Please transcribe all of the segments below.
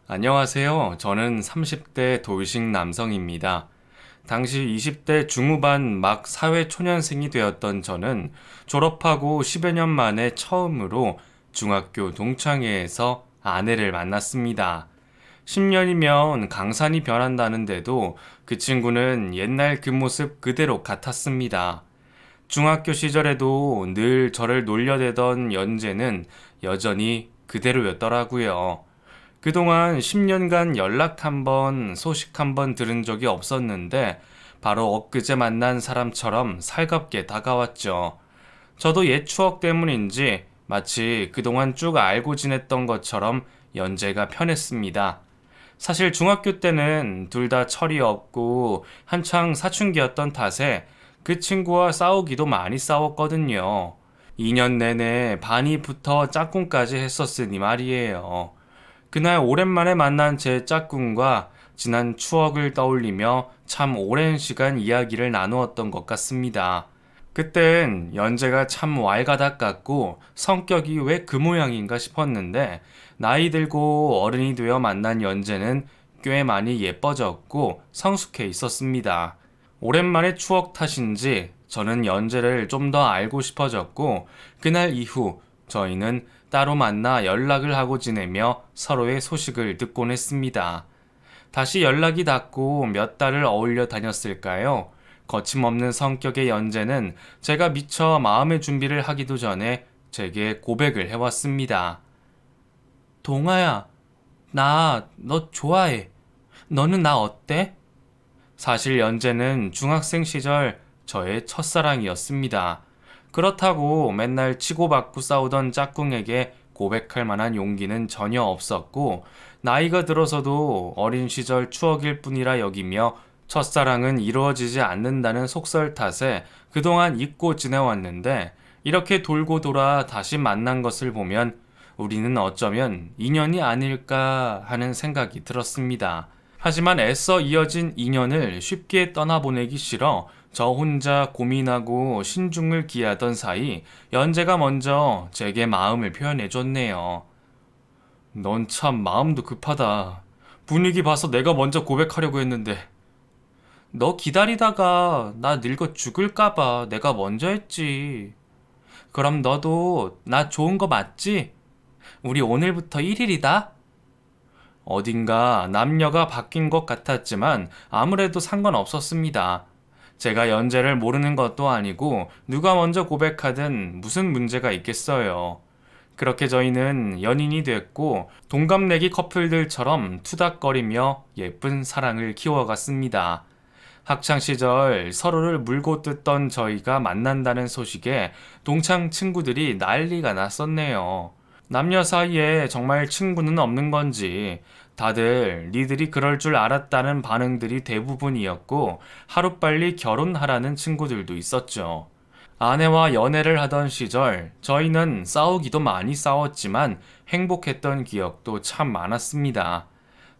안녕하세요. 저는 30대 돌싱 남성입니다. 당시 20대 중후반 막 사회초년생이 되었던 저는 졸업하고 10여 년 만에 처음으로 중학교 동창회에서 아내를 만났습니다. 10년이면 강산이 변한다는데도 그 친구는 옛날 그 모습 그대로 같았습니다. 중학교 시절에도 늘 저를 놀려대던 연재는 여전히 그대로였더라고요. 그동안 10년간 연락 한 번, 소식 한 번 들은 적이 없었는데 바로 엊그제 만난 사람처럼 살갑게 다가왔죠. 저도 옛 추억 때문인지 마치 그동안 쭉 알고 지냈던 것처럼 연재가 편했습니다. 사실 중학교 때는 둘 다 철이 없고 한창 사춘기였던 탓에 그 친구와 싸우기도 많이 싸웠거든요. 2년 내내 반이 붙어 짝꿍까지 했었으니 말이에요. 그날 오랜만에 만난 제 짝꿍과 지난 추억을 떠올리며 참 오랜 시간 이야기를 나누었던 것 같습니다. 그땐 연재가 참 왈가닥 같고 성격이 왜 그 모양인가 싶었는데 나이 들고 어른이 되어 만난 연재는 꽤 많이 예뻐졌고 성숙해 있었습니다. 오랜만에 추억 탓인지 저는 연재를 좀 더 알고 싶어졌고 그날 이후 저희는 따로 만나 연락을 하고 지내며 서로의 소식을 듣곤 했습니다. 다시 연락이 닿고 몇 달을 어울려 다녔을까요? 거침없는 성격의 연재는 제가 미처 마음의 준비를 하기도 전에 제게 고백을 해왔습니다. 동아야, 나 너 좋아해. 너는 나 어때? 사실 연재는 중학생 시절 저의 첫사랑이었습니다. 그렇다고 맨날 치고받고 싸우던 짝꿍에게 고백할 만한 용기는 전혀 없었고, 나이가 들어서도 어린 시절 추억일 뿐이라 여기며 첫사랑은 이루어지지 않는다는 속설 탓에 그동안 잊고 지내왔는데, 이렇게 돌고 돌아 다시 만난 것을 보면 우리는 어쩌면 인연이 아닐까 하는 생각이 들었습니다. 하지만 애써 이어진 인연을 쉽게 떠나보내기 싫어 저 혼자 고민하고 신중을 기하던 사이 연재가 먼저 제게 마음을 표현해줬네요. 넌 참 마음도 급하다. 분위기 봐서 내가 먼저 고백하려고 했는데. 너 기다리다가 나 늙어 죽을까봐 내가 먼저 했지. 그럼 너도 나 좋은 거 맞지? 우리 오늘부터 1일이다? 어딘가 남녀가 바뀐 것 같았지만 아무래도 상관없었습니다. 제가 연재를 모르는 것도 아니고 누가 먼저 고백하든 무슨 문제가 있겠어요. 그렇게 저희는 연인이 됐고 동갑내기 커플들처럼 투닥거리며 예쁜 사랑을 키워갔습니다. 학창 시절 서로를 물고 뜯던 저희가 만난다는 소식에 동창 친구들이 난리가 났었네요. 남녀 사이에 정말 친구는 없는 건지 다들 니들이 그럴 줄 알았다는 반응들이 대부분이었고 하루빨리 결혼하라는 친구들도 있었죠. 아내와 연애를 하던 시절 저희는 싸우기도 많이 싸웠지만 행복했던 기억도 참 많았습니다.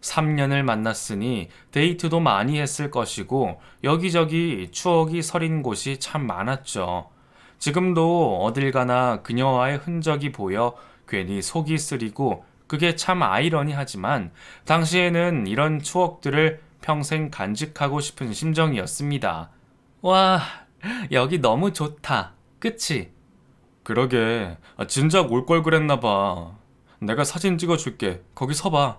3년을 만났으니 데이트도 많이 했을 것이고 여기저기 추억이 서린 곳이 참 많았죠. 지금도 어딜 가나 그녀와의 흔적이 보여 괜히 속이 쓰리고 그게 참 아이러니하지만 당시에는 이런 추억들을 평생 간직하고 싶은 심정이었습니다. 와, 여기 너무 좋다. 그치? 그러게. 진작 올 걸 그랬나 봐. 내가 사진 찍어줄게. 거기 서봐.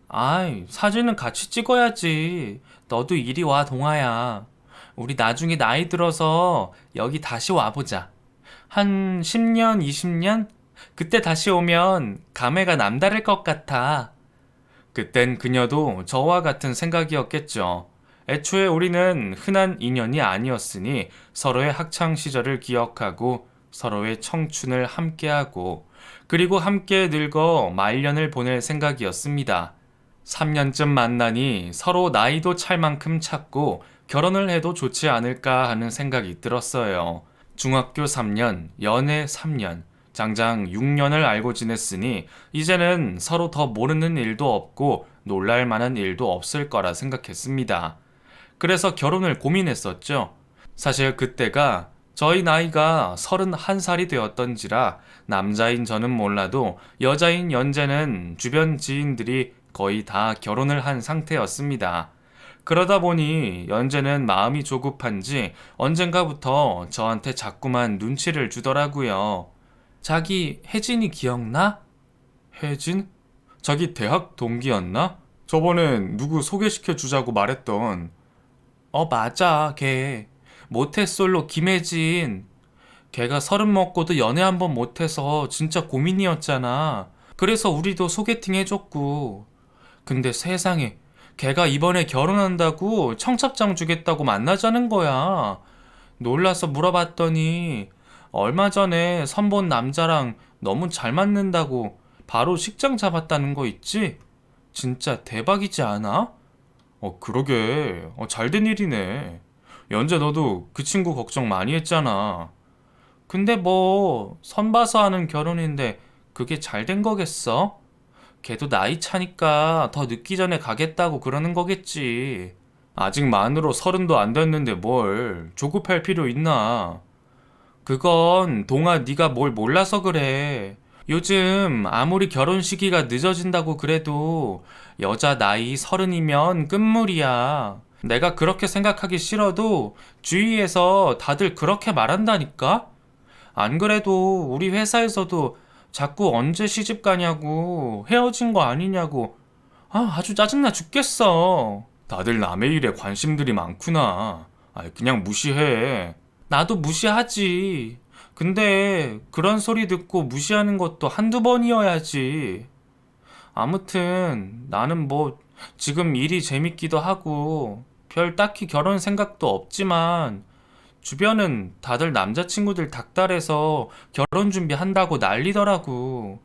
아이, 사진은 같이 찍어야지. 너도 이리 와, 동아야. 우리 나중에 나이 들어서 여기 다시 와보자. 한 10년, 20년? 그때 다시 오면 감회가 남다를 것 같아. 그땐 그녀도 저와 같은 생각이었겠죠. 애초에 우리는 흔한 인연이 아니었으니 서로의 학창 시절을 기억하고 서로의 청춘을 함께하고 그리고 함께 늙어 말년을 보낼 생각이었습니다. 3년쯤 만나니 서로 나이도 찰 만큼 찼고 결혼을 해도 좋지 않을까 하는 생각이 들었어요. 중학교 3년, 연애 3년, 장장 6년을 알고 지냈으니 이제는 서로 더 모르는 일도 없고 놀랄 만한 일도 없을 거라 생각했습니다. 그래서 결혼을 고민했었죠. 사실 그때가 저희 나이가 31살이 되었던지라 남자인 저는 몰라도 여자인 연재는 주변 지인들이 거의 다 결혼을 한 상태였습니다. 그러다 보니 연재는 마음이 조급한지 언젠가부터 저한테 자꾸만 눈치를 주더라고요. 자기 혜진이 기억나? 혜진? 자기 대학 동기였나? 저번엔 누구 소개시켜 주자고 말했던. 맞아, 걔. 모태솔로 김혜진. 걔가 30 먹고도 연애 한 번 못해서 진짜 고민이었잖아. 그래서 우리도 소개팅 해줬고. 근데 세상에, 걔가 이번에 결혼한다고 청첩장 주겠다고 만나자는 거야. 놀라서 물어봤더니 얼마 전에 선본 남자랑 너무 잘 맞는다고 바로 식장 잡았다는 거 있지? 진짜 대박이지 않아? 그러게. 잘된 일이네. 연재 너도 그 친구 걱정 많이 했잖아. 근데 뭐, 선 봐서 하는 결혼인데 그게 잘 된 거겠어? 걔도 나이 차니까 더 늦기 전에 가겠다고 그러는 거겠지. 아직 만으로 30도 안 됐는데 뭘 조급할 필요 있나? 그건 동아 네가 뭘 몰라서 그래. 요즘 아무리 결혼 시기가 늦어진다고 그래도 여자 나이 30이면 끝물이야. 내가 그렇게 생각하기 싫어도 주위에서 다들 그렇게 말한다니까? 안 그래도 우리 회사에서도 자꾸 언제 시집 가냐고 헤어진 거 아니냐고 아주 짜증나 죽겠어. 다들 남의 일에 관심들이 많구나. 그냥 무시해. 나도 무시하지. 근데 그런 소리 듣고 무시하는 것도 한두 번이어야지. 아무튼 나는 뭐 지금 일이 재밌기도 하고 별 딱히 결혼 생각도 없지만 주변은 다들 남자친구들 닥달해서 결혼 준비한다고 난리더라고.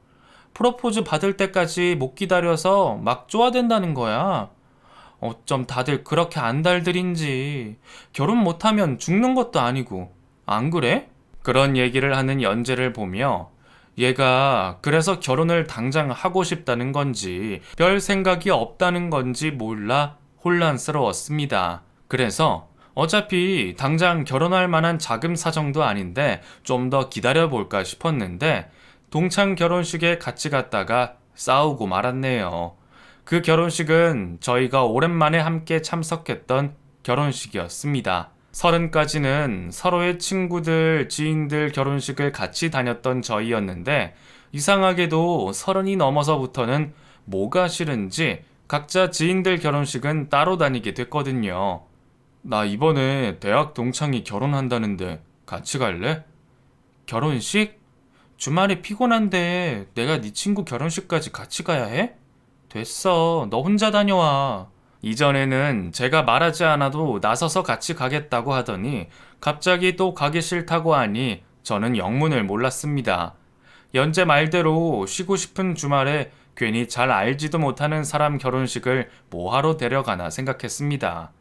프로포즈 받을 때까지 못 기다려서 막 쪼아댄다는 거야. 어쩜 다들 그렇게 안달들인지. 결혼 못하면 죽는 것도 아니고. 안 그래? 그런 얘기를 하는 연재를 보며 얘가 그래서 결혼을 당장 하고 싶다는 건지 별 생각이 없다는 건지 몰라 혼란스러웠습니다. 그래서 어차피 당장 결혼할 만한 자금 사정도 아닌데 좀 더 기다려볼까 싶었는데 동창 결혼식에 같이 갔다가 싸우고 말았네요. 그 결혼식은 저희가 오랜만에 함께 참석했던 결혼식이었습니다. 30까지는 서로의 친구들, 지인들 결혼식을 같이 다녔던 저희였는데 이상하게도 30이 넘어서부터는 뭐가 싫은지 각자 지인들 결혼식은 따로 다니게 됐거든요. 나 이번에 대학 동창이 결혼한다는데 같이 갈래? 결혼식? 주말에 피곤한데 내가 네 친구 결혼식까지 같이 가야 해? 됐어. 너 혼자 다녀와. 이전에는 제가 말하지 않아도 나서서 같이 가겠다고 하더니 갑자기 또 가기 싫다고 하니 저는 영문을 몰랐습니다. 연재 말대로 쉬고 싶은 주말에 괜히 잘 알지도 못하는 사람 결혼식을 뭐하러 데려가나 생각했습니다.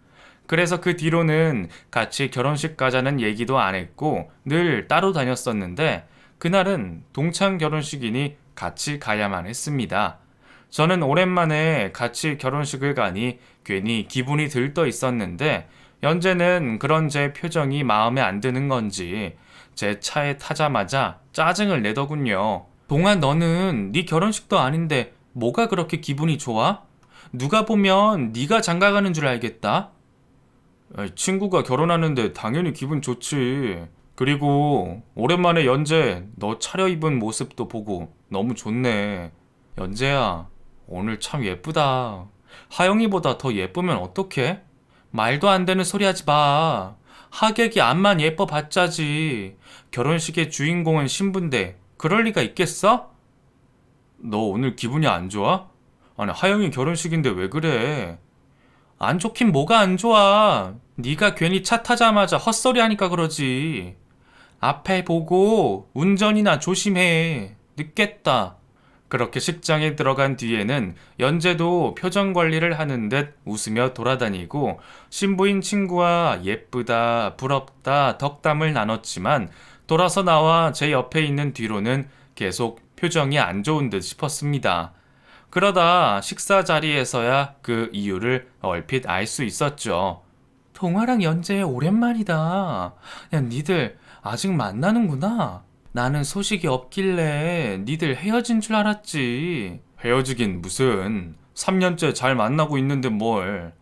그래서 그 뒤로는 같이 결혼식 가자는 얘기도 안 했고 늘 따로 다녔었는데 그날은 동창 결혼식이니 같이 가야만 했습니다. 저는 오랜만에 같이 결혼식을 가니 괜히 기분이 들떠 있었는데 연재는 그런 제 표정이 마음에 안 드는 건지 제 차에 타자마자 짜증을 내더군요. 동아 너는 네 결혼식도 아닌데 뭐가 그렇게 기분이 좋아? 누가 보면 네가 장가가는 줄 알겠다. 친구가 결혼하는데 당연히 기분 좋지. 그리고 오랜만에 연재 너 차려입은 모습도 보고 너무 좋네. 연재야, 오늘 참 예쁘다. 하영이보다 더 예쁘면 어떡해? 말도 안 되는 소리 하지 마. 하객이 앞만 예뻐 봤자지. 결혼식의 주인공은 신부인데 그럴 리가 있겠어? 너 오늘 기분이 안 좋아? 아니 하영이 결혼식인데 왜 그래? 안 좋긴 뭐가 안 좋아. 네가 괜히 차 타자마자 헛소리 하니까 그러지. 앞에 보고 운전이나 조심해. 늦겠다. 그렇게 식장에 들어간 뒤에는 연재도 표정 관리를 하는 듯 웃으며 돌아다니고 신부인 친구와 예쁘다, 부럽다, 덕담을 나눴지만 돌아서 나와 제 옆에 있는 뒤로는 계속 표정이 안 좋은 듯 싶었습니다. 그러다 식사 자리에서야 그 이유를 얼핏 알 수 있었죠. 동화랑 연재 오랜만이다. 야, 니들 아직 만나는구나. 나는 소식이 없길래 니들 헤어진 줄 알았지. 헤어지긴 무슨. 3년째 잘 만나고 있는데 뭘.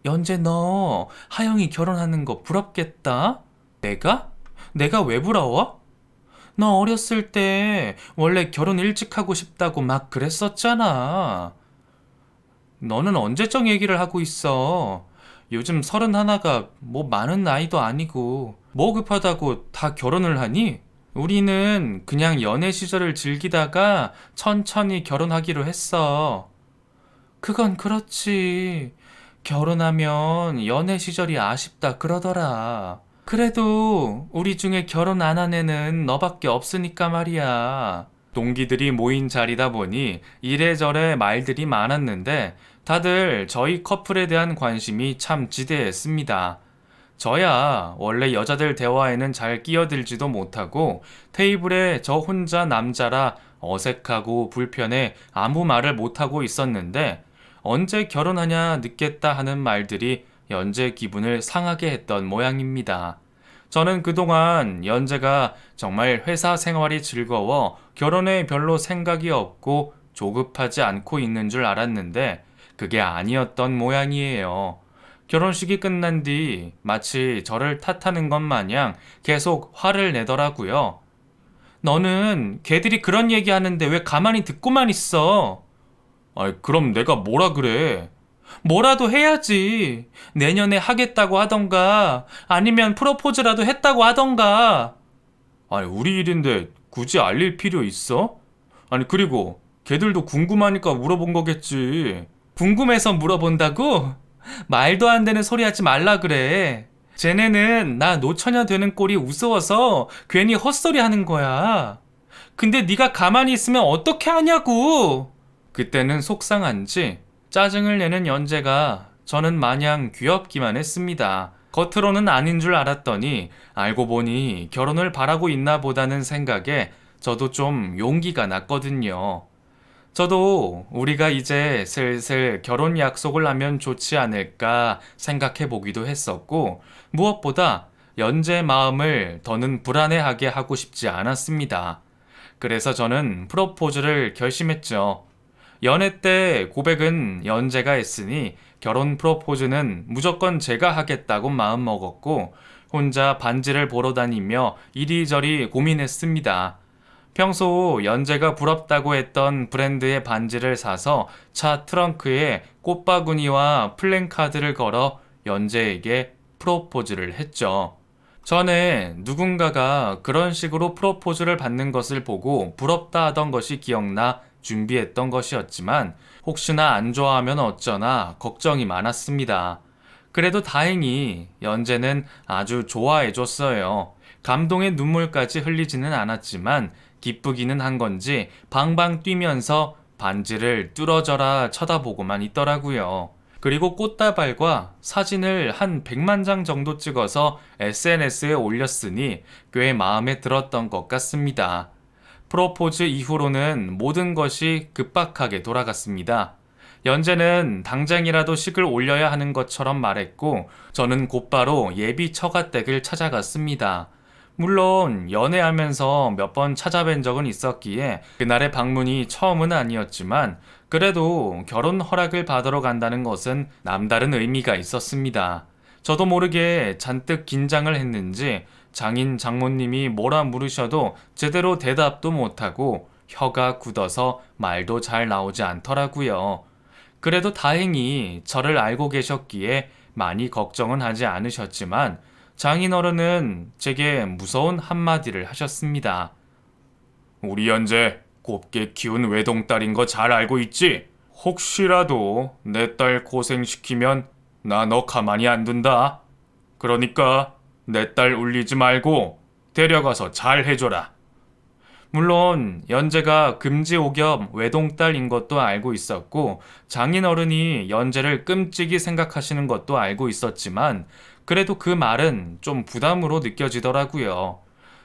연재 너 하영이 결혼하는 거 부럽겠다? 내가? 내가 왜 부러워? 너 어렸을 때 원래 결혼 일찍 하고 싶다고 막 그랬었잖아. 너는 언제적 얘기를 하고 있어? 요즘 31가 뭐 많은 나이도 아니고 뭐 급하다고 다 결혼을 하니? 우리는 그냥 연애 시절을 즐기다가 천천히 결혼하기로 했어. 그건 그렇지. 결혼하면 연애 시절이 아쉽다 그러더라. 그래도 우리 중에 결혼 안 한 애는 너밖에 없으니까 말이야. 동기들이 모인 자리다 보니 이래저래 말들이 많았는데 다들 저희 커플에 대한 관심이 참 지대했습니다. 저야 원래 여자들 대화에는 잘 끼어들지도 못하고 테이블에 저 혼자 남자라 어색하고 불편해 아무 말을 못하고 있었는데 언제 결혼하냐 늦겠다 하는 말들이 연재 기분을 상하게 했던 모양입니다. 저는 그동안 연재가 정말 회사 생활이 즐거워 결혼에 별로 생각이 없고 조급하지 않고 있는 줄 알았는데 그게 아니었던 모양이에요. 결혼식이 끝난 뒤 마치 저를 탓하는 것 마냥 계속 화를 내더라고요. 너는 걔들이 그런 얘기 하는데 왜 가만히 듣고만 있어? 그럼 내가 뭐라 그래? 뭐라도 해야지. 내년에 하겠다고 하던가, 아니면 프로포즈라도 했다고 하던가. 우리 일인데 굳이 알릴 필요 있어? 그리고 걔들도 궁금하니까 물어본 거겠지. 궁금해서 물어본다고? 말도 안 되는 소리 하지 말라 그래. 쟤네는 나 노처녀 되는 꼴이 우스워서 괜히 헛소리 하는 거야. 근데 네가 가만히 있으면 어떻게 하냐고. 그때는 속상한지 짜증을 내는 연재가 저는 마냥 귀엽기만 했습니다. 겉으로는 아닌 줄 알았더니 알고 보니 결혼을 바라고 있나 보다는 생각에 저도 좀 용기가 났거든요. 저도 우리가 이제 슬슬 결혼 약속을 하면 좋지 않을까 생각해 보기도 했었고, 무엇보다 연재 마음을 더는 불안해하게 하고 싶지 않았습니다. 그래서 저는 프로포즈를 결심했죠. 연애 때 고백은 연재가 했으니 결혼 프로포즈는 무조건 제가 하겠다고 마음먹었고, 혼자 반지를 보러 다니며 이리저리 고민했습니다. 평소 연재가 부럽다고 했던 브랜드의 반지를 사서 차 트렁크에 꽃바구니와 플랜카드를 걸어 연재에게 프로포즈를 했죠. 전에 누군가가 그런 식으로 프로포즈를 받는 것을 보고 부럽다 하던 것이 기억나 준비했던 것이었지만 혹시나 안 좋아하면 어쩌나 걱정이 많았습니다. 그래도 다행히 연재는 아주 좋아해줬어요. 감동의 눈물까지 흘리지는 않았지만 기쁘기는 한 건지 방방 뛰면서 반지를 뚫어져라 쳐다보고만 있더라고요. 그리고 꽃다발과 사진을 한 100만 장 정도 찍어서 SNS에 올렸으니 꽤 마음에 들었던 것 같습니다. 프로포즈 이후로는 모든 것이 급박하게 돌아갔습니다. 연재는 당장이라도 식을 올려야 하는 것처럼 말했고 저는 곧바로 예비 처가댁을 찾아갔습니다. 물론 연애하면서 몇 번 찾아뵌 적은 있었기에 그날의 방문이 처음은 아니었지만 그래도 결혼 허락을 받으러 간다는 것은 남다른 의미가 있었습니다. 저도 모르게 잔뜩 긴장을 했는지 장인 장모님이 뭐라 물으셔도 제대로 대답도 못하고 혀가 굳어서 말도 잘 나오지 않더라고요. 그래도 다행히 저를 알고 계셨기에 많이 걱정은 하지 않으셨지만 장인어른은 제게 무서운 한마디를 하셨습니다. 우리 연재 곱게 키운 외동딸인 거 잘 알고 있지? 혹시라도 내 딸 고생시키면 나 너 가만히 안 둔다. 그러니까 내 딸 울리지 말고 데려가서 잘 해줘라. 물론 연재가 금지옥염 외동딸인 것도 알고 있었고 장인어른이 연재를 끔찍이 생각하시는 것도 알고 있었지만 그래도 그 말은 좀 부담으로 느껴지더라고요.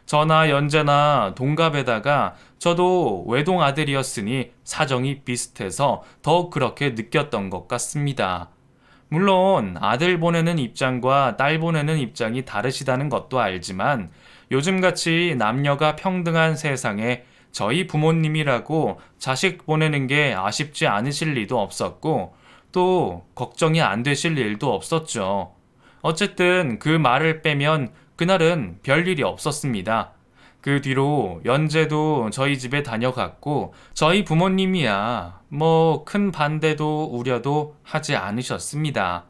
저나 연재나 동갑에다가 저도 외동 아들이었으니 사정이 비슷해서 더 그렇게 느꼈던 것 같습니다. 물론 아들 보내는 입장과 딸 보내는 입장이 다르시다는 것도 알지만 요즘같이 남녀가 평등한 세상에 저희 부모님이라고 자식 보내는 게 아쉽지 않으실 리도 없었고, 또 걱정이 안 되실 일도 없었죠. 어쨌든 그 말을 빼면 그날은 별일이 없었습니다. 그 뒤로 연재도 저희 집에 다녀갔고, 저희 부모님이야 뭐 큰 반대도 우려도 하지 않으셨습니다.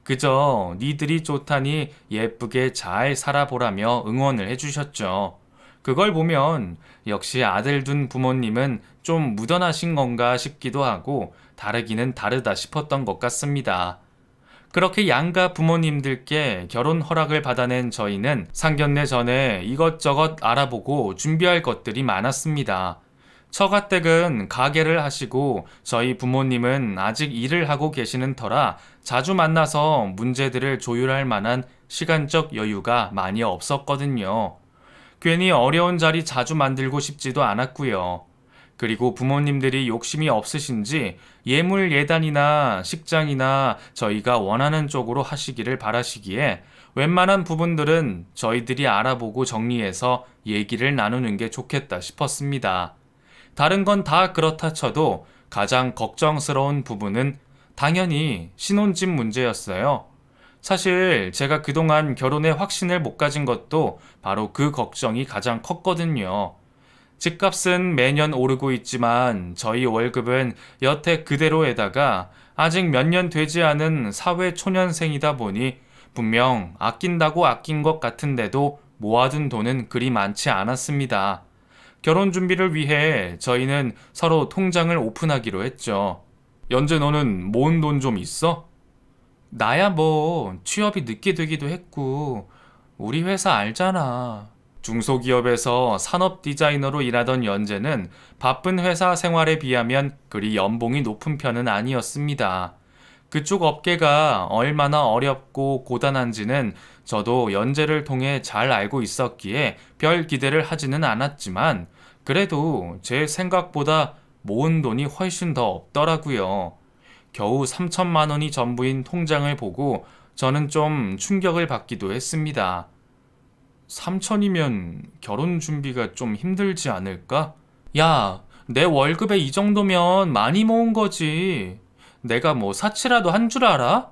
그저 니들이 좋다니 예쁘게 잘 살아보라며 응원을 해주셨죠. 그걸 보면 역시 아들 둔 부모님은 좀 묻어나신 건가 싶기도 하고 다르기는 다르다 싶었던 것 같습니다. 그렇게 양가 부모님들께 결혼 허락을 받아낸 저희는 상견례 전에 이것저것 알아보고 준비할 것들이 많았습니다. 처가댁은 가게를 하시고 저희 부모님은 아직 일을 하고 계시는 터라 자주 만나서 문제들을 조율할 만한 시간적 여유가 많이 없었거든요. 괜히 어려운 자리 자주 만들고 싶지도 않았고요. 그리고 부모님들이 욕심이 없으신지 예물 예단이나 식장이나 저희가 원하는 쪽으로 하시기를 바라시기에 웬만한 부분들은 저희들이 알아보고 정리해서 얘기를 나누는 게 좋겠다 싶었습니다. 다른 건 다 그렇다 쳐도 가장 걱정스러운 부분은 당연히 신혼집 문제였어요. 사실 제가 그동안 결혼에 확신을 못 가진 것도 바로 그 걱정이 가장 컸거든요. 집값은 매년 오르고 있지만 저희 월급은 여태 그대로에다가 아직 몇 년 되지 않은 사회 초년생이다 보니 분명 아낀다고 아낀 것 같은데도 모아둔 돈은 그리 많지 않았습니다. 결혼 준비를 위해 저희는 서로 통장을 오픈하기로 했죠. 연재 너는 모은 돈 좀 있어? 나야 뭐 취업이 늦게 되기도 했고 우리 회사 알잖아. 중소기업에서 산업 디자이너로 일하던 연재는 바쁜 회사 생활에 비하면 그리 연봉이 높은 편은 아니었습니다. 그쪽 업계가 얼마나 어렵고 고단한지는 저도 연재를 통해 잘 알고 있었기에 별 기대를 하지는 않았지만 그래도 제 생각보다 모은 돈이 훨씬 더 없더라고요. 겨우 3천만 원이 전부인 통장을 보고 저는 좀 충격을 받기도 했습니다. 3천이면 결혼 준비가 좀 힘들지 않을까? 야, 내 월급에 이 정도면 많이 모은 거지. 내가 뭐 사치라도 한 줄 알아?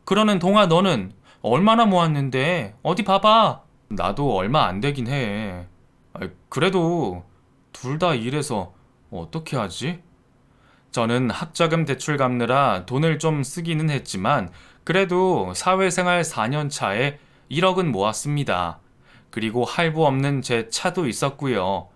그러는 동안 너는 얼마나 모았는데? 어디 봐봐. 나도 얼마 안 되긴 해. 그래도 둘 다 일해서 어떻게 하지? 저는 학자금 대출 갚느라 돈을 좀 쓰기는 했지만 그래도 사회생활 4년 차에 1억은 모았습니다. 그리고 할부 없는 제 차도 있었고요.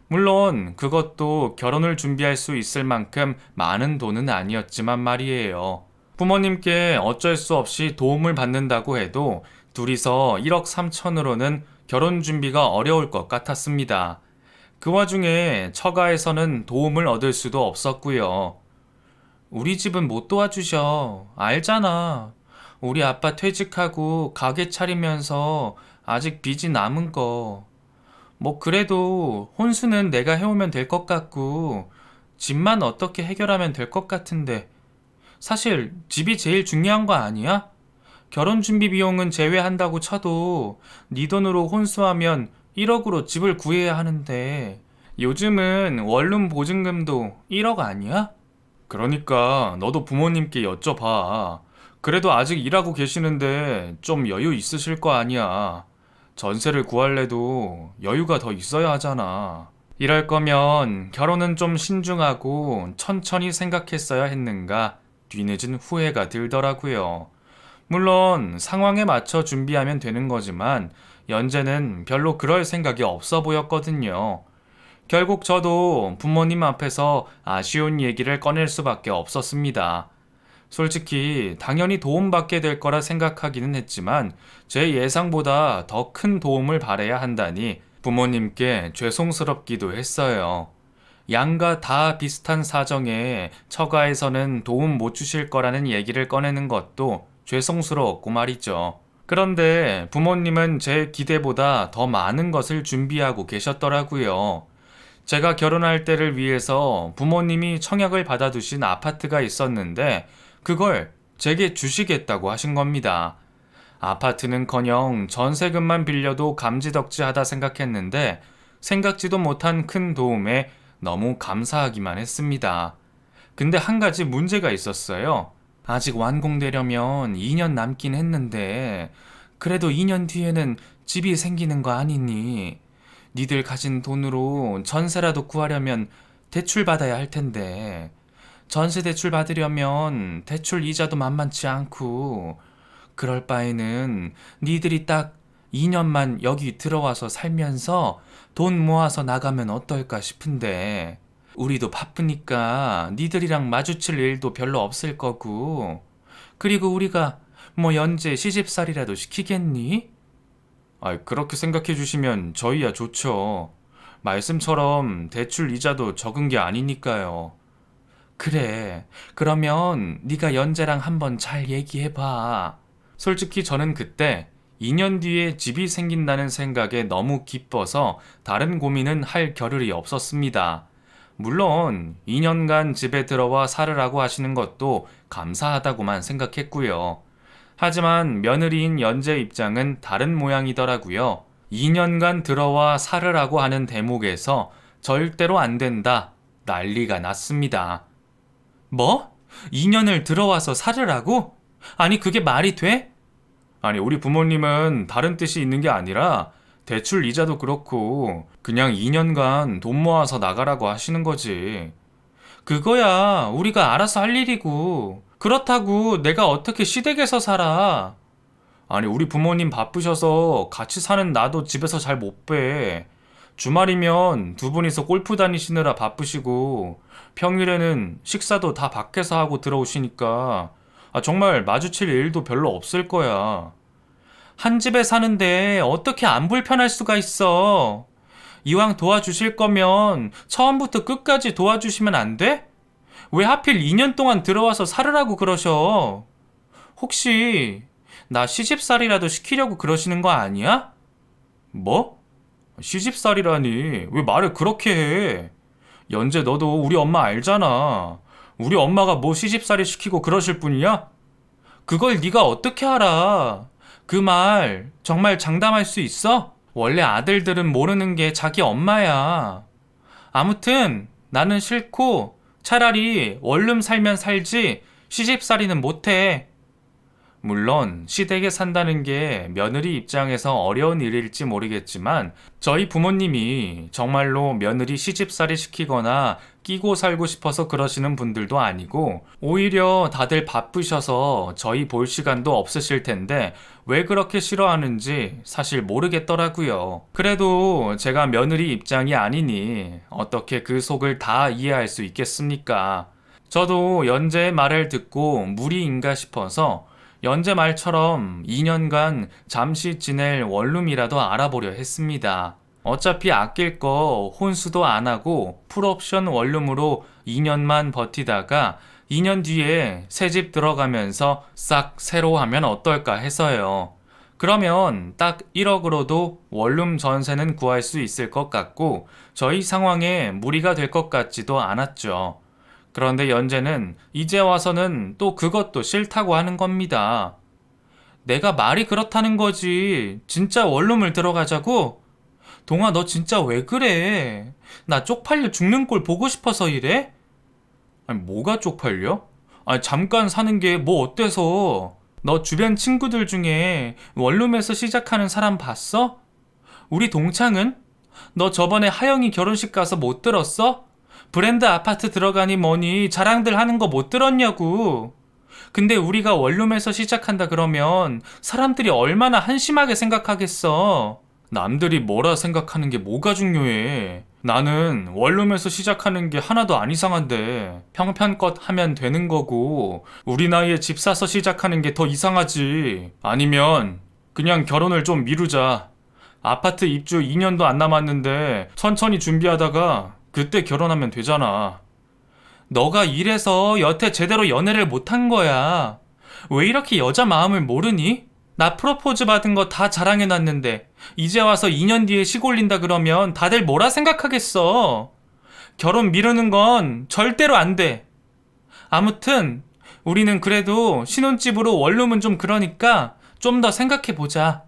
물론 그것도 결혼을 준비할 수 있을 만큼 많은 돈은 아니었지만 말이에요. 부모님께 어쩔 수 없이 도움을 받는다고 해도 둘이서 1억 3천으로는 결혼 준비가 어려울 것 같았습니다. 그 와중에 처가에서는 도움을 얻을 수도 없었고요. 우리 집은 못 도와주셔. 알잖아. 우리 아빠 퇴직하고 가게 차리면서 아직 빚이 남은 거. 뭐 그래도 혼수는 내가 해오면 될 것 같고 집만 어떻게 해결하면 될 것 같은데 사실 집이 제일 중요한 거 아니야? 결혼 준비 비용은 제외한다고 쳐도 네 돈으로 혼수하면 1억으로 집을 구해야 하는데 요즘은 원룸 보증금도 1억 아니야? 그러니까 너도 부모님께 여쭤봐. 그래도 아직 일하고 계시는데 좀 여유 있으실 거 아니야. 전세를 구할래도 여유가 더 있어야 하잖아. 이럴 거면 결혼은 좀 신중하고 천천히 생각했어야 했는가 뒤늦은 후회가 들더라고요. 물론 상황에 맞춰 준비하면 되는 거지만 연재는 별로 그럴 생각이 없어 보였거든요. 결국 저도 부모님 앞에서 아쉬운 얘기를 꺼낼 수밖에 없었습니다. 솔직히 당연히 도움받게 될 거라 생각하기는 했지만 제 예상보다 더 큰 도움을 바라야 한다니 부모님께 죄송스럽기도 했어요. 양가 다 비슷한 사정에 처가에서는 도움 못 주실 거라는 얘기를 꺼내는 것도 죄송스러웠고 말이죠. 그런데 부모님은 제 기대보다 더 많은 것을 준비하고 계셨더라고요. 제가 결혼할 때를 위해서 부모님이 청약을 받아두신 아파트가 있었는데 그걸 제게 주시겠다고 하신 겁니다. 아파트는커녕 전세금만 빌려도 감지덕지하다 생각했는데 생각지도 못한 큰 도움에 너무 감사하기만 했습니다. 근데 한 가지 문제가 있었어요. 아직 완공되려면 2년 남긴 했는데 그래도 2년 뒤에는 집이 생기는 거 아니니? 니들 가진 돈으로 전세라도 구하려면 대출 받아야 할 텐데 전세 대출 받으려면 대출 이자도 만만치 않고 그럴 바에는 니들이 딱 2년만 여기 들어와서 살면서 돈 모아서 나가면 어떨까 싶은데 우리도 바쁘니까 니들이랑 마주칠 일도 별로 없을 거고 그리고 우리가 뭐 연재 시집살이라도 시키겠니? 그렇게 생각해 주시면 저희야 좋죠. 말씀처럼 대출 이자도 적은 게 아니니까요. 그래. 그러면 네가 연재랑 한번 잘 얘기해봐. 솔직히 저는 그때 2년 뒤에 집이 생긴다는 생각에 너무 기뻐서 다른 고민은 할 겨를이 없었습니다. 물론 2년간 집에 들어와 살으라고 하시는 것도 감사하다고만 생각했고요. 하지만 며느리인 연재 입장은 다른 모양이더라고요. 2년간 들어와 살으라고 하는 대목에서 절대로 안 된다. 난리가 났습니다. 뭐? 2년을 들어와서 살으라고? 아니, 그게 말이 돼? 아니, 우리 부모님은 다른 뜻이 있는 게 아니라 대출 이자도 그렇고 그냥 2년간 돈 모아서 나가라고 하시는 거지. 그거야 우리가 알아서 할 일이고 그렇다고 내가 어떻게 시댁에서 살아. 아니, 우리 부모님 바쁘셔서 같이 사는 나도 집에서 잘 못 빼. 주말이면 두 분이서 골프 다니시느라 바쁘시고 평일에는 식사도 다 밖에서 하고 들어오시니까 정말 마주칠 일도 별로 없을 거야. 한 집에 사는데 어떻게 안 불편할 수가 있어? 이왕 도와주실 거면 처음부터 끝까지 도와주시면 안 돼? 왜 하필 2년 동안 들어와서 살으라고 그러셔? 혹시 나 시집살이라도 시키려고 그러시는 거 아니야? 뭐? 시집살이라니 왜 말을 그렇게 해? 연재 너도 우리 엄마 알잖아. 우리 엄마가 뭐 시집살이 시키고 그러실 분이야? 그걸 네가 어떻게 알아? 그 말 정말 장담할 수 있어? 원래 아들들은 모르는 게 자기 엄마야. 아무튼 나는 싫고 차라리 원룸 살면 살지 시집살이는 못해. 물론 시댁에 산다는 게 며느리 입장에서 어려운 일일지 모르겠지만 저희 부모님이 정말로 며느리 시집살이 시키거나 끼고 살고 싶어서 그러시는 분들도 아니고 오히려 다들 바쁘셔서 저희 볼 시간도 없으실 텐데 왜 그렇게 싫어하는지 사실 모르겠더라고요. 그래도 제가 며느리 입장이 아니니 어떻게 그 속을 다 이해할 수 있겠습니까? 저도 연재의 말을 듣고 무리인가 싶어서 연재 말처럼 2년간 잠시 지낼 원룸이라도 알아보려 했습니다. 어차피 아낄 거 혼수도 안 하고 풀옵션 원룸으로 2년만 버티다가 2년 뒤에 새집 들어가면서 싹 새로 하면 어떨까 해서요. 그러면 딱 1억으로도 원룸 전세는 구할 수 있을 것 같고 저희 상황에 무리가 될 것 같지도 않았죠. 그런데 연재는 이제 와서는 또 그것도 싫다고 하는 겁니다. 내가 말이 그렇다는 거지. 진짜 원룸을 들어가자고? 동아, 너 진짜 왜 그래? 나 쪽팔려 죽는 꼴 보고 싶어서 이래? 아니, 뭐가 쪽팔려? 아니, 잠깐 사는 게 뭐 어때서? 너 주변 친구들 중에 원룸에서 시작하는 사람 봤어? 우리 동창은? 너 저번에 하영이 결혼식 가서 못 들었어? 브랜드 아파트 들어가니 뭐니 자랑들 하는 거 못 들었냐고. 근데 우리가 원룸에서 시작한다 그러면 사람들이 얼마나 한심하게 생각하겠어. 남들이 뭐라 생각하는 게 뭐가 중요해. 나는 원룸에서 시작하는 게 하나도 안 이상한데 형편껏 하면 되는 거고 우리 나이에 집 사서 시작하는 게 더 이상하지. 아니면 그냥 결혼을 좀 미루자. 아파트 입주 2년도 안 남았는데 천천히 준비하다가 그때 결혼하면 되잖아. 너가 이래서 여태 제대로 연애를 못한 거야. 왜 이렇게 여자 마음을 모르니? 나 프로포즈 받은 거 다 자랑해놨는데 이제 와서 2년 뒤에 시골린다 그러면 다들 뭐라 생각하겠어. 결혼 미루는 건 절대로 안 돼. 아무튼 우리는 그래도 신혼집으로 원룸은 좀 그러니까 좀 더 생각해보자.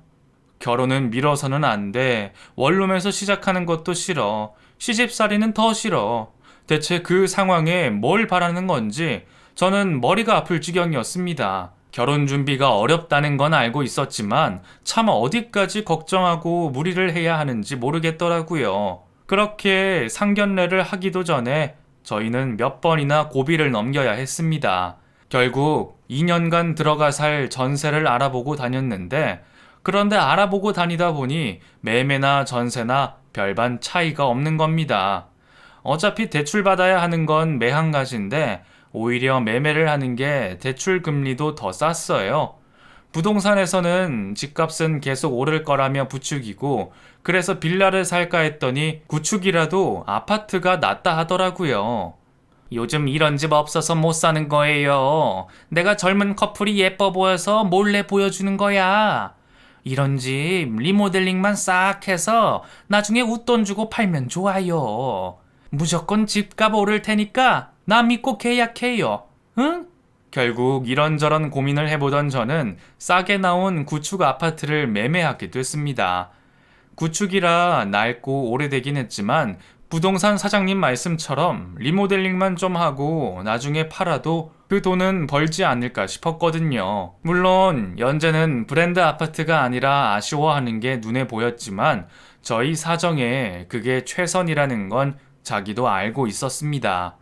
결혼은 미뤄서는 안 돼. 원룸에서 시작하는 것도 싫어. 시집살이는 더 싫어. 대체 그 상황에 뭘 바라는 건지 저는 머리가 아플 지경이었습니다. 결혼 준비가 어렵다는 건 알고 있었지만 참 어디까지 걱정하고 무리를 해야 하는지 모르겠더라고요. 그렇게 상견례를 하기도 전에 저희는 몇 번이나 고비를 넘겨야 했습니다. 결국 2년간 들어가 살 전세를 알아보고 다녔는데 그런데 알아보고 다니다 보니 매매나 전세나 별반 차이가 없는 겁니다. 어차피 대출받아야 하는 건 매한가지인데 오히려 매매를 하는 게 대출 금리도 더 쌌어요. 부동산에서는 집값은 계속 오를 거라며 부추기고 그래서 빌라를 살까 했더니 구축이라도 아파트가 낫다 하더라고요. 요즘 이런 집 없어서 못 사는 거예요. 내가 젊은 커플이 예뻐 보여서 몰래 보여주는 거야. 이런 집 리모델링만 싹 해서 나중에 웃돈 주고 팔면 좋아요. 무조건 집값 오를 테니까 나 믿고 계약해요. 응? 결국 이런저런 고민을 해보던 저는 싸게 나온 구축 아파트를 매매하게 됐습니다. 구축이라 낡고 오래되긴 했지만 부동산 사장님 말씀처럼 리모델링만 좀 하고 나중에 팔아도 그 돈은 벌지 않을까 싶었거든요. 물론 연재는 브랜드 아파트가 아니라 아쉬워하는 게 눈에 보였지만 저희 사정에 그게 최선이라는 건 자기도 알고 있었습니다.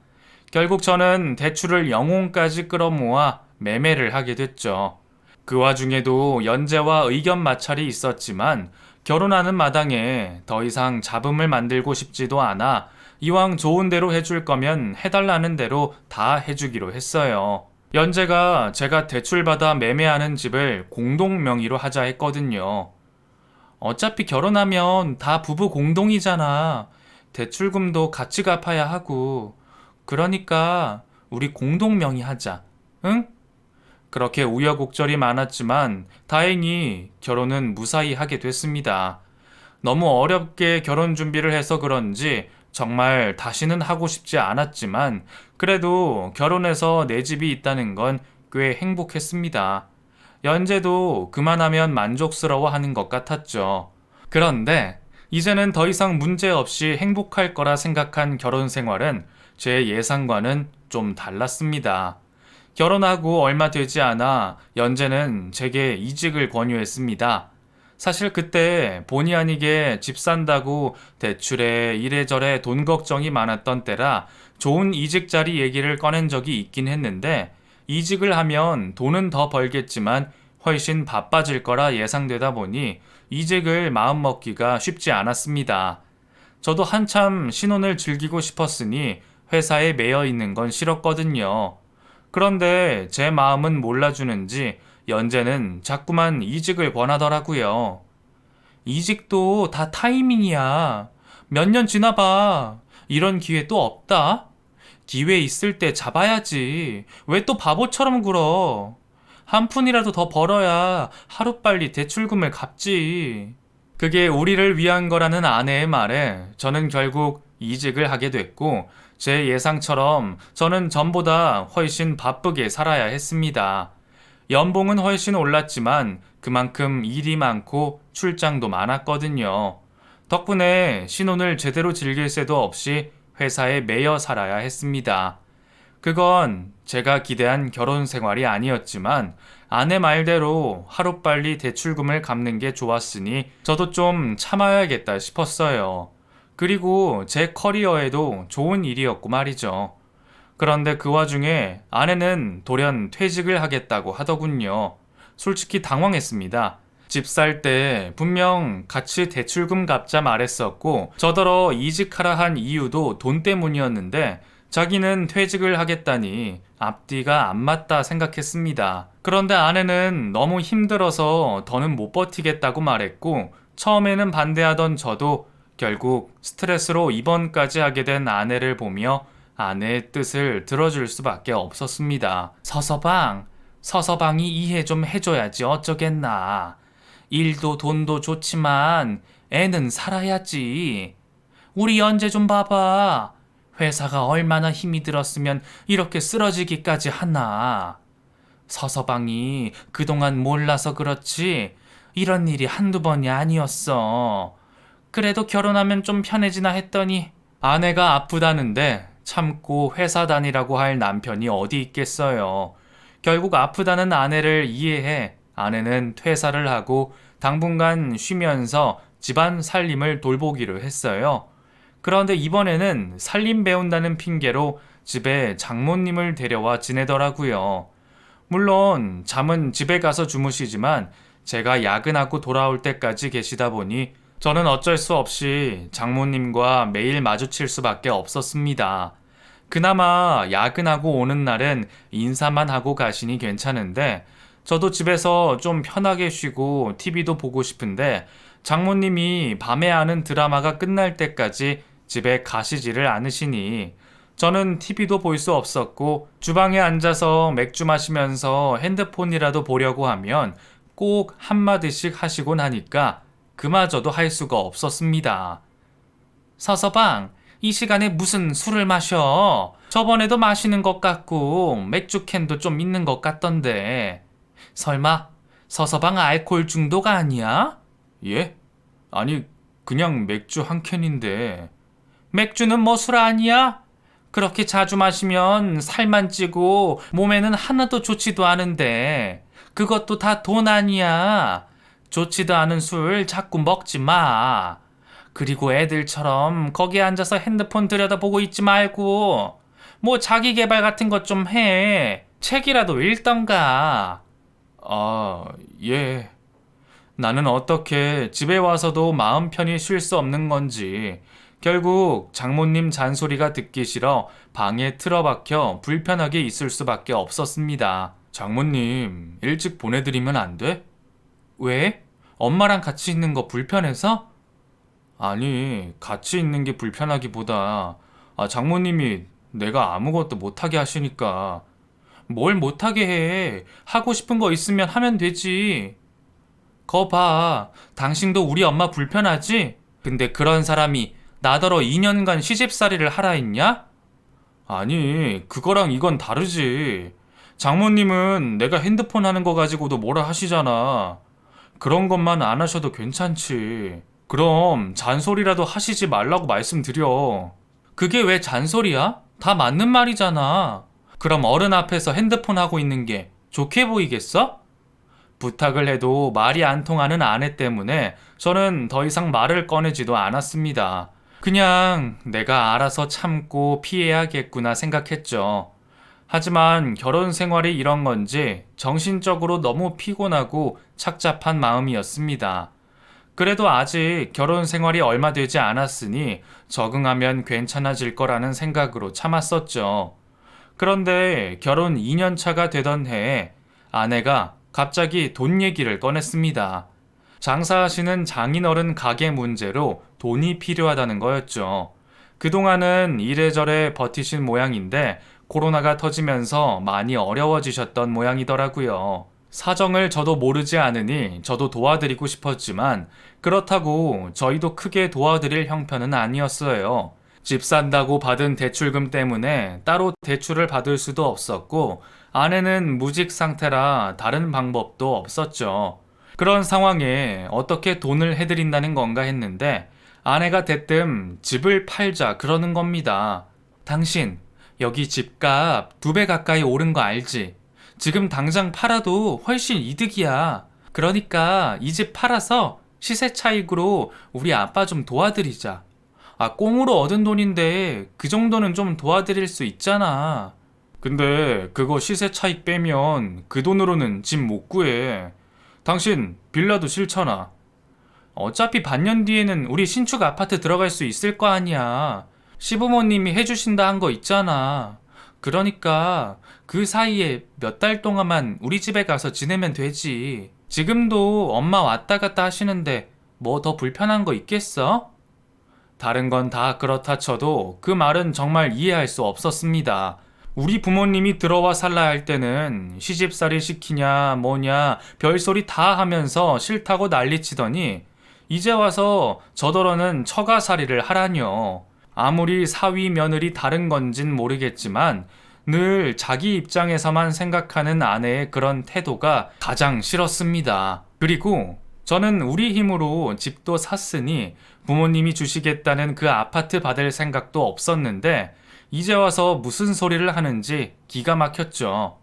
결국 저는 대출을 영혼까지 끌어모아 매매를 하게 됐죠. 그 와중에도 연재와 의견 마찰이 있었지만 결혼하는 마당에 더 이상 잡음을 만들고 싶지도 않아 이왕 좋은 대로 해줄 거면 해달라는 대로 다 해주기로 했어요. 연재가 제가 대출받아 매매하는 집을 공동 명의로 하자 했거든요. 어차피 결혼하면 다 부부 공동이잖아. 대출금도 같이 갚아야 하고. 그러니까 우리 공동 명의 하자. 응? 그렇게 우여곡절이 많았지만 다행히 결혼은 무사히 하게 됐습니다. 너무 어렵게 결혼 준비를 해서 그런지 정말 다시는 하고 싶지 않았지만 그래도 결혼해서 내 집이 있다는 건 꽤 행복했습니다. 연재도 그만하면 만족스러워 하는 것 같았죠. 그런데 이제는 더 이상 문제 없이 행복할 거라 생각한 결혼 생활은 제 예상과는 좀 달랐습니다. 결혼하고 얼마 되지 않아 연재는 제게 이직을 권유했습니다. 사실 그때 본의 아니게 집 산다고 대출에 이래저래 돈 걱정이 많았던 때라 좋은 이직 자리 얘기를 꺼낸 적이 있긴 했는데 이직을 하면 돈은 더 벌겠지만 훨씬 바빠질 거라 예상되다 보니 이직을 마음먹기가 쉽지 않았습니다. 저도 한참 신혼을 즐기고 싶었으니 회사에 매여 있는 건 싫었거든요. 그런데 제 마음은 몰라주는지 연재는 자꾸만 이직을 권하더라고요. 이직도 다 타이밍이야. 몇 년 지나봐. 이런 기회 또 없다. 기회 있을 때 잡아야지. 왜 또 바보처럼 굴어? 한 푼이라도 더 벌어야 하루빨리 대출금을 갚지. 그게 우리를 위한 거라는 아내의 말에 저는 결국 이직을 하게 됐고 제 예상처럼 저는 전보다 훨씬 바쁘게 살아야 했습니다. 연봉은 훨씬 올랐지만 그만큼 일이 많고 출장도 많았거든요. 덕분에 신혼을 제대로 즐길 새도 없이 회사에 매여 살아야 했습니다. 그건 제가 기대한 결혼 생활이 아니었지만 아내 말대로 하루빨리 대출금을 갚는 게 좋았으니 저도 좀 참아야겠다 싶었어요. 그리고 제 커리어에도 좋은 일이었고 말이죠. 그런데 그 와중에 아내는 돌연 퇴직을 하겠다고 하더군요. 솔직히 당황했습니다. 집 살 때 분명 같이 대출금 갚자 말했었고 저더러 이직하라 한 이유도 돈 때문이었는데 자기는 퇴직을 하겠다니 앞뒤가 안 맞다 생각했습니다. 그런데 아내는 너무 힘들어서 더는 못 버티겠다고 말했고 처음에는 반대하던 저도 결국 스트레스로 입원까지 하게 된 아내를 보며 아내의 뜻을 들어줄 수밖에 없었습니다. 서서방이 이해 좀 해줘야지 어쩌겠나. 일도 돈도 좋지만 애는 살아야지. 우리 연재 좀 봐봐. 회사가 얼마나 힘이 들었으면 이렇게 쓰러지기까지 하나. 서서방이 그동안 몰라서 그렇지 이런 일이 한두 번이 아니었어. 그래도 결혼하면 좀 편해지나 했더니 아내가 아프다는데 참고 회사 다니라고 할 남편이 어디 있겠어요. 결국 아프다는 아내를 이해해 아내는 퇴사를 하고 당분간 쉬면서 집안 살림을 돌보기로 했어요. 그런데 이번에는 살림 배운다는 핑계로 집에 장모님을 데려와 지내더라고요. 물론 잠은 집에 가서 주무시지만 제가 야근하고 돌아올 때까지 계시다 보니 저는 어쩔 수 없이 장모님과 매일 마주칠 수밖에 없었습니다. 그나마 야근하고 오는 날은 인사만 하고 가시니 괜찮은데 저도 집에서 좀 편하게 쉬고 TV도 보고 싶은데 장모님이 밤에 하는 드라마가 끝날 때까지 집에 가시지를 않으시니 저는 TV도 볼 수 없었고 주방에 앉아서 맥주 마시면서 핸드폰이라도 보려고 하면 꼭 한마디씩 하시고 나니까 그마저도 할 수가 없었습니다. 서서방, 이 시간에 무슨 술을 마셔? 저번에도 마시는 것 같고 맥주 캔도 좀 있는 것 같던데. 설마 서서방 알코올 중독 아니야? 예? 아니, 그냥 맥주 한 캔인데. 맥주는 뭐 술 아니야? 그렇게 자주 마시면 살만 찌고 몸에는 하나도 좋지도 않은데 그것도 다 돈 아니야. 좋지도 않은 술 자꾸 먹지 마. 그리고 애들처럼 거기 앉아서 핸드폰 들여다보고 있지 말고 뭐 자기 개발 같은 것 좀 해. 책이라도 읽던가. 아, 예. 나는 어떻게 집에 와서도 마음 편히 쉴 수 없는 건지 결국 장모님 잔소리가 듣기 싫어 방에 틀어박혀 불편하게 있을 수밖에 없었습니다. 장모님, 일찍 보내드리면 안 돼? 왜? 엄마랑 같이 있는 거 불편해서? 아니, 같이 있는 게 불편하기보다 장모님이 내가 아무것도 못하게 하시니까. 뭘 못하게 해. 하고 싶은 거 있으면 하면 되지. 거 봐. 당신도 우리 엄마 불편하지? 근데 그런 사람이 나더러 2년간 시집살이를 하라 했냐? 아니, 그거랑 이건 다르지. 장모님은 내가 핸드폰 하는 거 가지고도 뭐라 하시잖아. 그런 것만 안 하셔도 괜찮지. 그럼 잔소리라도 하시지 말라고 말씀드려. 그게 왜 잔소리야? 다 맞는 말이잖아. 그럼 어른 앞에서 핸드폰 하고 있는 게 좋게 보이겠어? 부탁을 해도 말이 안 통하는 아내 때문에 저는 더 이상 말을 꺼내지도 않았습니다. 그냥 내가 알아서 참고 피해야겠구나 생각했죠. 하지만 결혼 생활이 이런 건지 정신적으로 너무 피곤하고 착잡한 마음이었습니다. 그래도 아직 결혼 생활이 얼마 되지 않았으니 적응하면 괜찮아질 거라는 생각으로 참았었죠. 그런데 결혼 2년 차가 되던 해에 아내가 갑자기 돈 얘기를 꺼냈습니다. 장사하시는 장인어른 가게 문제로 돈이 필요하다는 거였죠. 그동안은 이래저래 버티신 모양인데 코로나가 터지면서 많이 어려워지셨던 모양이더라고요. 사정을 저도 모르지 않으니 저도 도와드리고 싶었지만 그렇다고 저희도 크게 도와드릴 형편은 아니었어요. 집 산다고 받은 대출금 때문에 따로 대출을 받을 수도 없었고 아내는 무직 상태라 다른 방법도 없었죠. 그런 상황에 어떻게 돈을 해드린다는 건가 했는데 아내가 대뜸 집을 팔자 그러는 겁니다. 당신 여기 집값 2배 가까이 오른 거 알지? 지금 당장 팔아도 훨씬 이득이야. 그러니까 이 집 팔아서 시세 차익으로 우리 아빠 좀 도와드리자. 꽁으로 얻은 돈인데 그 정도는 좀 도와드릴 수 있잖아. 근데 그거 시세 차익 빼면 그 돈으로는 집 못 구해. 당신 빌라도 싫잖아. 어차피 반년 뒤에는 우리 신축 아파트 들어갈 수 있을 거 아니야. 시부모님이 해주신다 한 거 있잖아. 그러니까 그 사이에 몇 달 동안만 우리 집에 가서 지내면 되지. 지금도 엄마 왔다 갔다 하시는데 뭐 더 불편한 거 있겠어? 다른 건 다 그렇다 쳐도 그 말은 정말 이해할 수 없었습니다. 우리 부모님이 들어와 살라 할 때는 시집살이 시키냐 뭐냐 별소리 다 하면서 싫다고 난리치더니 이제 와서 저더러는 처가살이를 하라뇨. 아무리 사위 며느리 다른 건진 모르겠지만 늘 자기 입장에서만 생각하는 아내의 그런 태도가 가장 싫었습니다. 그리고 저는 우리 힘으로 집도 샀으니 부모님이 주시겠다는 그 아파트 받을 생각도 없었는데 이제 와서 무슨 소리를 하는지 기가 막혔죠.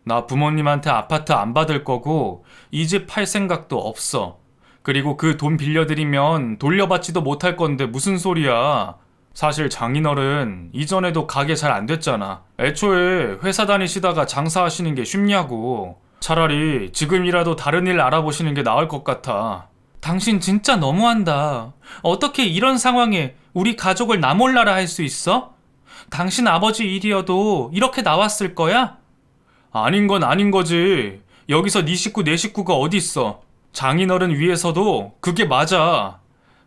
나 부모님한테 아파트 안 받을 거고 이 집 팔 생각도 없어. 그리고 그 돈 빌려드리면 돌려받지도 못할 건데 무슨 소리야. 사실 장인어른 이전에도 가게 잘 안 됐잖아. 애초에 회사 다니시다가 장사하시는 게 쉽냐고. 차라리 지금이라도 다른 일 알아보시는 게 나을 것 같아. 당신 진짜 너무한다. 어떻게 이런 상황에 우리 가족을 나 몰라라 할 수 있어? 당신 아버지 일이어도 이렇게 나왔을 거야? 아닌 건 아닌 거지. 여기서 네 식구 내 식구가 어디 있어. 장인어른 위해서도 그게 맞아.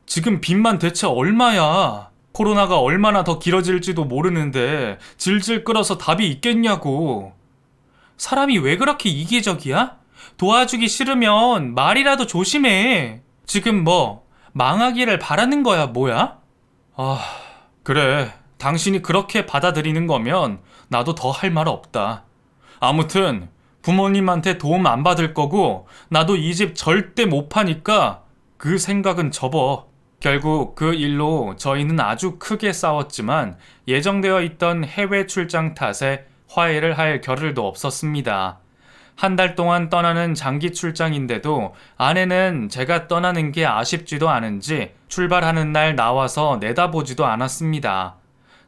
지금 빚만 대체 얼마야. 코로나가 얼마나 더 길어질지도 모르는데 질질 끌어서 답이 있겠냐고. 사람이 왜 그렇게 이기적이야? 도와주기 싫으면 말이라도 조심해. 지금 뭐 망하기를 바라는 거야 뭐야? 아, 그래. 당신이 그렇게 받아들이는 거면 나도 더 할 말 없다. 아무튼 부모님한테 도움 안 받을 거고 나도 이 집 절대 못 파니까 그 생각은 접어. 결국 그 일로 저희는 아주 크게 싸웠지만 예정되어 있던 해외 출장 탓에 화해를 할 겨를도 없었습니다. 한 달 동안 떠나는 장기 출장인데도 아내는 제가 떠나는 게 아쉽지도 않은지 출발하는 날 나와서 내다보지도 않았습니다.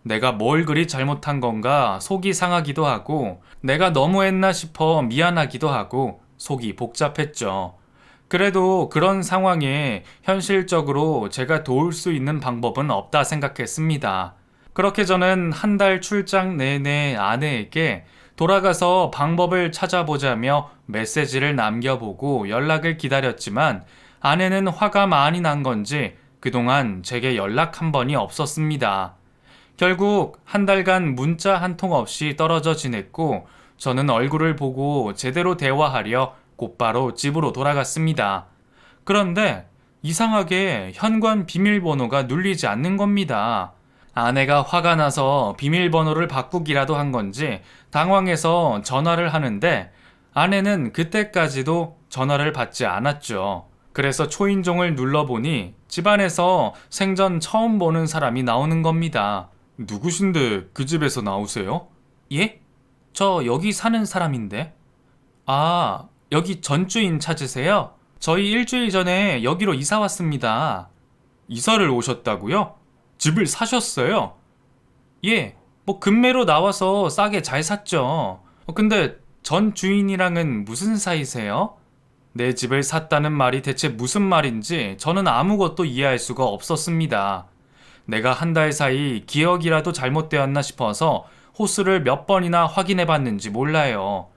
내가 뭘 그리 잘못한 건가 속이 상하기도 하고 내가 너무했나 싶어 미안하기도 하고 속이 복잡했죠. 그래도 그런 상황에 현실적으로 제가 도울 수 있는 방법은 없다 생각했습니다. 그렇게 저는 한 달 출장 내내 아내에게 돌아가서 방법을 찾아보자며 메시지를 남겨보고 연락을 기다렸지만 아내는 화가 많이 난 건지 그동안 제게 연락 한 번이 없었습니다. 결국 한 달간 문자 한 통 없이 떨어져 지냈고 저는 얼굴을 보고 제대로 대화하려 곧바로 집으로 돌아갔습니다. 그런데 이상하게 현관 비밀번호가 눌리지 않는 겁니다. 아내가 화가 나서 비밀번호를 바꾸기라도 한 건지 당황해서 전화를 하는데 아내는 그때까지도 전화를 받지 않았죠. 그래서 초인종을 눌러보니 집안에서 생전 처음 보는 사람이 나오는 겁니다. 누구신데 그 집에서 나오세요? 예? 저 여기 사는 사람인데. 아, 여기 전주인 찾으세요? 저희 일주일 전에 여기로 이사 왔습니다. 이사를 오셨다고요? 집을 사셨어요? 예, 뭐 금매로 나와서 싸게 잘 샀죠. 근데 전 주인이랑은 무슨 사이세요? 내 집을 샀다는 말이 대체 무슨 말인지 저는 아무것도 이해할 수가 없었습니다. 내가 한 달 사이 기억이라도 잘못되었나 싶어서 호수를 몇 번이나 확인해 봤는지 몰라요.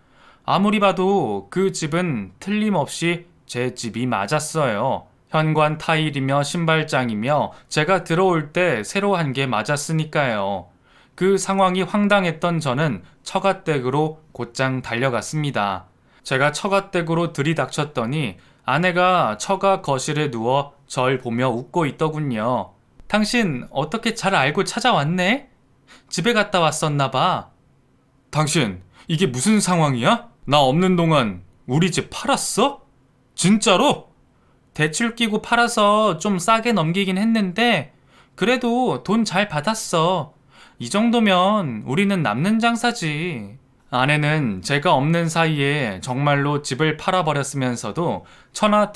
아무리 봐도 그 집은 틀림없이 제 집이 맞았어요. 현관 타일이며 신발장이며 제가 들어올 때 새로 한 게 맞았으니까요. 그 상황이 황당했던 저는 처가댁으로 곧장 달려갔습니다. 제가 처가댁으로 들이닥쳤더니 아내가 처가 거실에 누워 절 보며 웃고 있더군요. 당신 어떻게 잘 알고 찾아왔네? 집에 갔다 왔었나 봐. 당신 이게 무슨 상황이야? 나 없는 동안 우리 집 팔았어? 진짜로? 대출 끼고 팔아서 좀 싸게 넘기긴 했는데 그래도 돈 잘 받았어. 이 정도면 우리는 남는 장사지. 아내는 제가 없는 사이에 정말로 집을 팔아버렸으면서도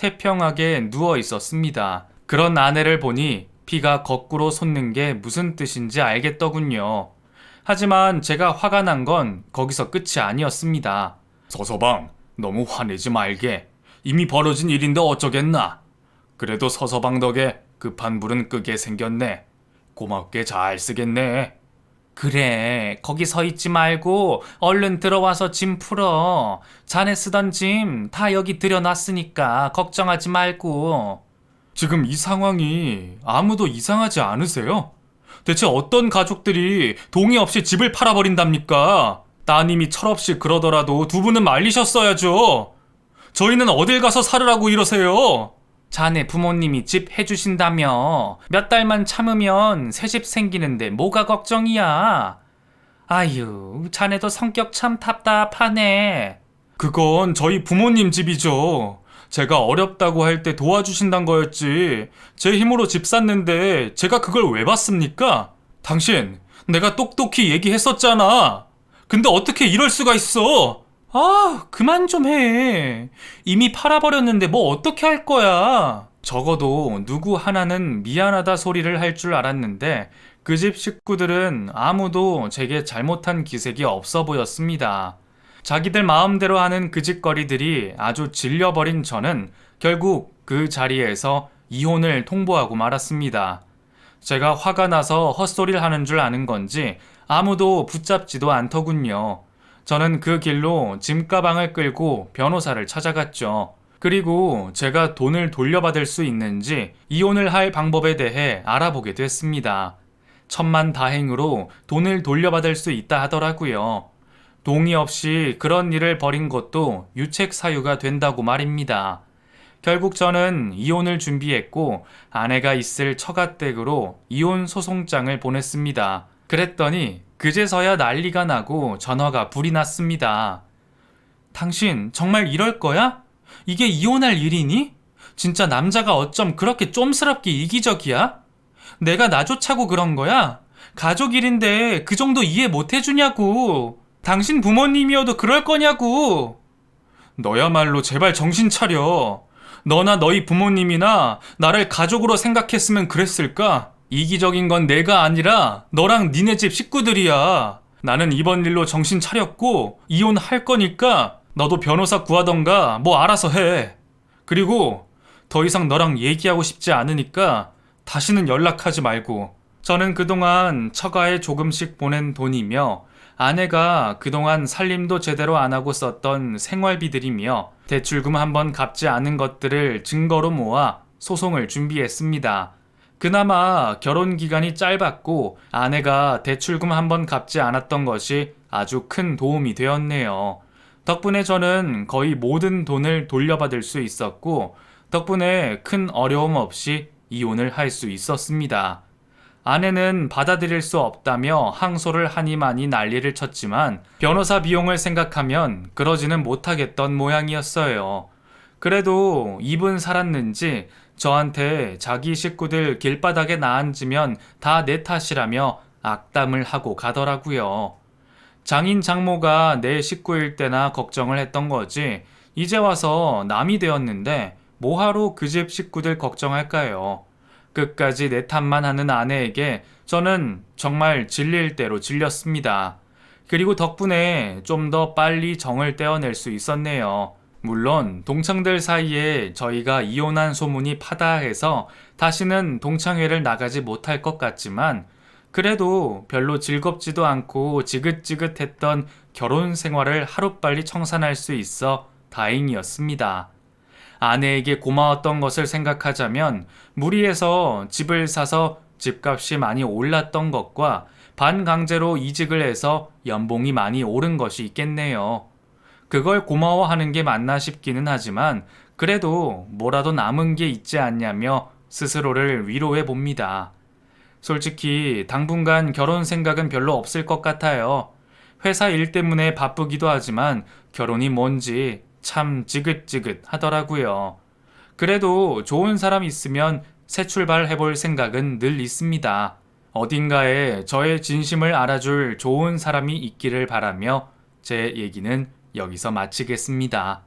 천하태평하게 누워 있었습니다. 그런 아내를 보니 피가 거꾸로 솟는 게 무슨 뜻인지 알겠더군요. 하지만 제가 화가 난 건 거기서 끝이 아니었습니다. 서서방, 너무 화내지 말게. 이미 벌어진 일인데 어쩌겠나. 그래도 서서방 덕에 급한 불은 끄게 생겼네. 고맙게 잘 쓰겠네. 그래, 거기 서 있지 말고 얼른 들어와서 짐 풀어. 자네 쓰던 짐 다 여기 들여놨으니까 걱정하지 말고. 지금 이 상황이 아무도 이상하지 않으세요? 대체 어떤 가족들이 동의 없이 집을 팔아버린답니까? 따님이 철없이 그러더라도 두 분은 말리셨어야죠. 저희는 어딜 가서 살으라고 이러세요? 자네 부모님이 집 해주신다며. 몇 달만 참으면 새 집 생기는데 뭐가 걱정이야. 아유, 자네도 성격 참 답답하네. 그건 저희 부모님 집이죠. 제가 어렵다고 할 때 도와주신단 거였지. 제 힘으로 집 샀는데 제가 그걸 왜 받습니까? 당신, 내가 똑똑히 얘기했었잖아. 근데 어떻게 이럴 수가 있어? 아, 그만 좀 해. 이미 팔아버렸는데 뭐 어떻게 할 거야? 적어도 누구 하나는 미안하다 소리를 할 줄 알았는데 그 집 식구들은 아무도 제게 잘못한 기색이 없어 보였습니다. 자기들 마음대로 하는 그 짓거리들이 아주 질려버린 저는 결국 그 자리에서 이혼을 통보하고 말았습니다. 제가 화가 나서 헛소리를 하는 줄 아는 건지 아무도 붙잡지도 않더군요. 저는 그 길로 짐가방을 끌고 변호사를 찾아갔죠. 그리고 제가 돈을 돌려받을 수 있는지 이혼을 할 방법에 대해 알아보게 됐습니다. 천만다행으로 돈을 돌려받을 수 있다 하더라고요. 동의 없이 그런 일을 벌인 것도 유책 사유가 된다고 말입니다. 결국 저는 이혼을 준비했고 아내가 있을 처가댁으로 이혼 소송장을 보냈습니다. 그랬더니 그제서야 난리가 나고 전화가 불이 났습니다. 당신 정말 이럴 거야? 이게 이혼할 일이니? 진짜 남자가 어쩜 그렇게 쫌스럽게 이기적이야? 내가 나조차고 그런 거야? 가족 일인데 그 정도 이해 못 해주냐고. 당신 부모님이어도 그럴 거냐고. 너야말로 제발 정신 차려. 너나 너희 부모님이나 나를 가족으로 생각했으면 그랬을까? 이기적인 건 내가 아니라 너랑 니네 집 식구들이야. 나는 이번 일로 정신 차렸고 이혼할 거니까 너도 변호사 구하던가 뭐 알아서 해. 그리고 더 이상 너랑 얘기하고 싶지 않으니까 다시는 연락하지 말고. 저는 그동안 처가에 조금씩 보낸 돈이며 아내가 그동안 살림도 제대로 안 하고 썼던 생활비들이며 대출금 한번 갚지 않은 것들을 증거로 모아 소송을 준비했습니다. 그나마 결혼 기간이 짧았고 아내가 대출금 한번 갚지 않았던 것이 아주 큰 도움이 되었네요. 덕분에 저는 거의 모든 돈을 돌려받을 수 있었고 덕분에 큰 어려움 없이 이혼을 할 수 있었습니다. 아내는 받아들일 수 없다며 항소를 하니 많이 난리를 쳤지만 변호사 비용을 생각하면 그러지는 못하겠던 모양이었어요. 그래도 입은 살았는지 저한테 자기 식구들 길바닥에 나앉으면 다 내 탓이라며 악담을 하고 가더라고요. 장인 장모가 내 식구일 때나 걱정을 했던 거지 이제 와서 남이 되었는데 뭐하러 그 집 식구들 걱정할까요? 끝까지 내 탓만 하는 아내에게 저는 정말 질릴 대로 질렸습니다. 그리고 덕분에 좀 더 빨리 정을 떼어낼 수 있었네요. 물론 동창들 사이에 저희가 이혼한 소문이 파다해서 다시는 동창회를 나가지 못할 것 같지만 그래도 별로 즐겁지도 않고 지긋지긋했던 결혼 생활을 하루빨리 청산할 수 있어 다행이었습니다. 아내에게 고마웠던 것을 생각하자면 무리해서 집을 사서 집값이 많이 올랐던 것과 반강제로 이직을 해서 연봉이 많이 오른 것이 있겠네요. 그걸 고마워하는 게 맞나 싶기는 하지만 그래도 뭐라도 남은 게 있지 않냐며 스스로를 위로해 봅니다. 솔직히 당분간 결혼 생각은 별로 없을 것 같아요. 회사 일 때문에 바쁘기도 하지만 결혼이 뭔지 참 지긋지긋 하더라고요. 그래도 좋은 사람 있으면 새 출발 해볼 생각은 늘 있습니다. 어딘가에 저의 진심을 알아줄 좋은 사람이 있기를 바라며 제 얘기는 여기서 마치겠습니다.